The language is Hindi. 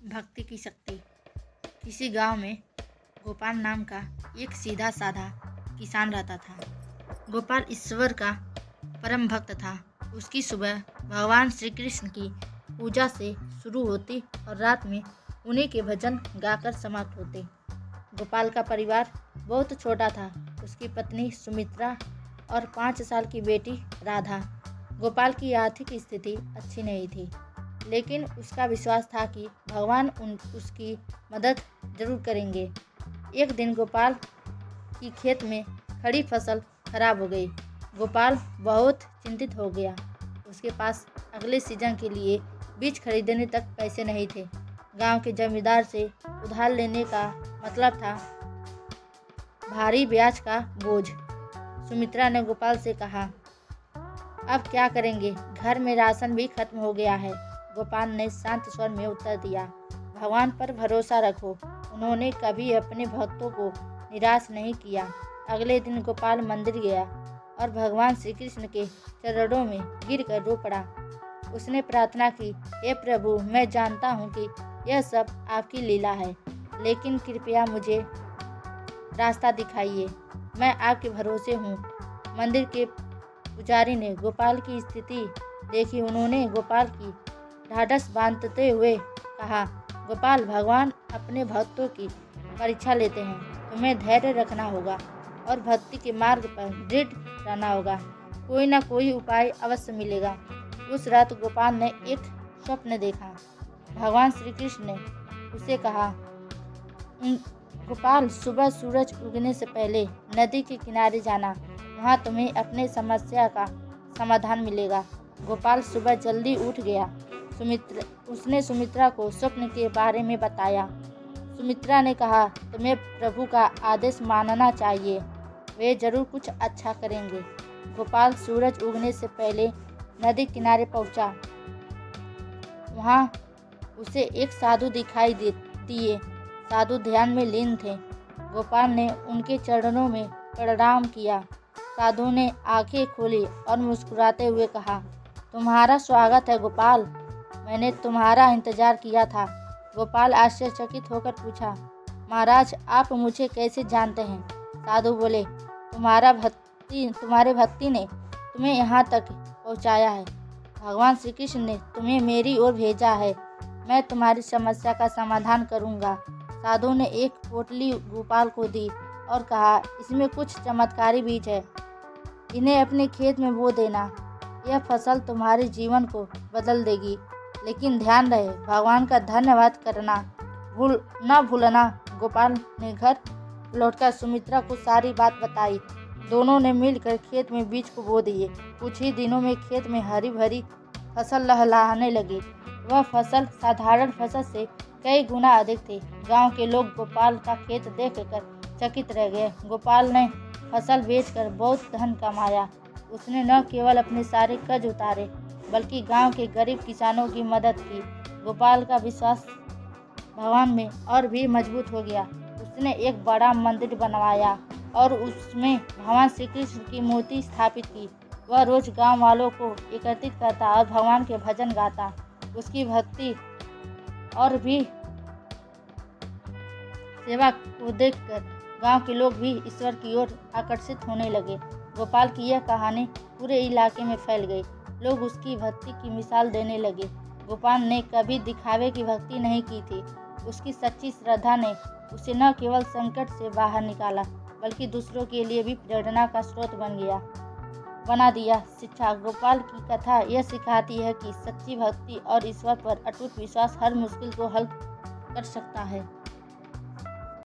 भक्ति की शक्ति। किसी गांव में गोपाल नाम का एक सीधा साधा किसान रहता था। गोपाल ईश्वर का परम भक्त था। उसकी सुबह भगवान श्री कृष्ण की पूजा से शुरू होती और रात में उन्हीं के भजन गाकर समाप्त होते। गोपाल का परिवार बहुत छोटा था। उसकी पत्नी सुमित्रा और 5 साल की बेटी राधा। गोपाल की आर्थिक स्थिति अच्छी नहीं थी, लेकिन उसका विश्वास था कि भगवान उसकी मदद जरूर करेंगे। एक दिन गोपाल की खेत में खड़ी फसल खराब हो गई। गोपाल बहुत चिंतित हो गया। उसके पास अगले सीजन के लिए बीज खरीदने तक पैसे नहीं थे। गांव के जमींदार से उधार लेने का मतलब था भारी ब्याज का बोझ। सुमित्रा ने गोपाल से कहा, अब क्या करेंगे? घर में राशन भी खत्म हो गया है। गोपाल ने शांत स्वर में उत्तर दिया, भगवान पर भरोसा रखो। उन्होंने कभी अपने भक्तों को निराश नहीं किया। अगले दिन गोपाल मंदिर गया और भगवान श्री कृष्ण के चरणों में गिरकर रो पड़ा। उसने प्रार्थना की, हे प्रभु, मैं जानता हूँ कि यह सब आपकी लीला है, लेकिन कृपया मुझे रास्ता दिखाइए। मैं आपके भरोसे हूँ। मंदिर के पुजारी ने गोपाल की स्थिति देखी। उन्होंने गोपाल की ढाढ़स बांधते हुए कहा, गोपाल, भगवान अपने भक्तों की परीक्षा लेते हैं। तुम्हें धैर्य रखना होगा और भक्ति के मार्ग पर दृढ़ रहना होगा। कोई ना कोई उपाय अवश्य मिलेगा। उस रात गोपाल ने एक स्वप्न देखा। भगवान श्री कृष्ण ने उसे कहा, गोपाल, सुबह सूरज उगने से पहले नदी के किनारे जाना। वहाँ तुम्हें अपने समस्या का समाधान मिलेगा। गोपाल सुबह जल्दी उठ गया। उसने सुमित्रा को स्वप्न के बारे में बताया। सुमित्रा ने कहा, तुम्हें प्रभु का आदेश मानना चाहिए। वे जरूर कुछ अच्छा करेंगे। गोपाल सूरज उगने से पहले नदी किनारे पहुंचा। वहां उसे एक साधु दिखाई दिए। साधु ध्यान में लीन थे। गोपाल ने उनके चरणों में प्रणाम किया। साधु ने आंखें खोली और मुस्कुराते हुए कहा, तुम्हारा स्वागत है गोपाल। मैंने तुम्हारा इंतजार किया था। गोपाल आश्चर्यचकित होकर पूछा, महाराज, आप मुझे कैसे जानते हैं? साधु बोले, तुम्हारे भक्ति ने तुम्हें यहाँ तक पहुँचाया है। भगवान श्री कृष्ण ने तुम्हें मेरी ओर भेजा है। मैं तुम्हारी समस्या का समाधान करूँगा। साधु ने एक पोटली गोपाल को दी और कहा, इसमें कुछ चमत्कारी बीज है। इन्हें अपने खेत में बो देना। यह फसल तुम्हारे जीवन को बदल देगी। लेकिन ध्यान रहे, भगवान का धन्यवाद करना न भूलना। गोपाल ने घर लौटकर सुमित्रा को सारी बात बताई। दोनों ने मिलकर खेत में बीज को बो दिए। कुछ ही दिनों में खेत में हरी भरी फसल लहलहाने लगी। वह फसल साधारण फसल से कई गुना अधिक थी। गांव के लोग गोपाल का खेत देखकर चकित रह गए। गोपाल ने फसल बेचकर बहुत धन कमाया। उसने न केवल अपने सारे कर्ज उतारे, बल्कि गांव के गरीब किसानों की मदद की। गोपाल का विश्वास भगवान में और भी मजबूत हो गया। उसने एक बड़ा मंदिर बनवाया और उसमें भगवान श्री कृष्ण की मूर्ति स्थापित की। वह रोज गांव वालों को एकत्रित करता और भगवान के भजन गाता। उसकी भक्ति और भी सेवा को देखकर गांव के लोग भी ईश्वर की ओर आकर्षित होने लगे। गोपाल की यह कहानी पूरे इलाके में फैल गई। लोग उसकी भक्ति की मिसाल देने लगे। गोपाल ने कभी दिखावे की भक्ति नहीं की थी। उसकी सच्ची श्रद्धा ने उसे न केवल संकट से बाहर निकाला, बल्कि दूसरों के लिए भी प्रेरणा का स्रोत बना दिया। शिक्षा। गोपाल की कथा यह सिखाती है कि सच्ची भक्ति और ईश्वर पर अटूट विश्वास हर मुश्किल को हल कर सकता है।